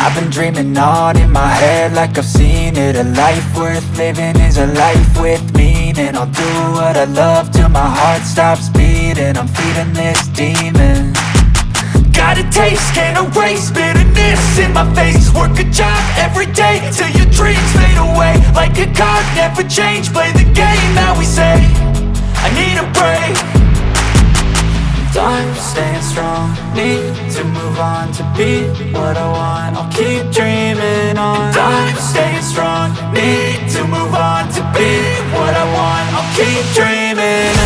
I've been dreaming on in my head like I've seen it. A life worth living is a life with meaning. I'll do what I love till my heart stops beating. I'm feeding this demon. Got a taste, can't erase bitterness in my face. Work a job every day till your dreams fade away. Like a card, never change, play the game that we say. I need a break. I'm staying strong, need to move on to be what I want. I'll keep dreaming on. I'm staying strong, need to move on to be what I want. I'll keep dreaming on.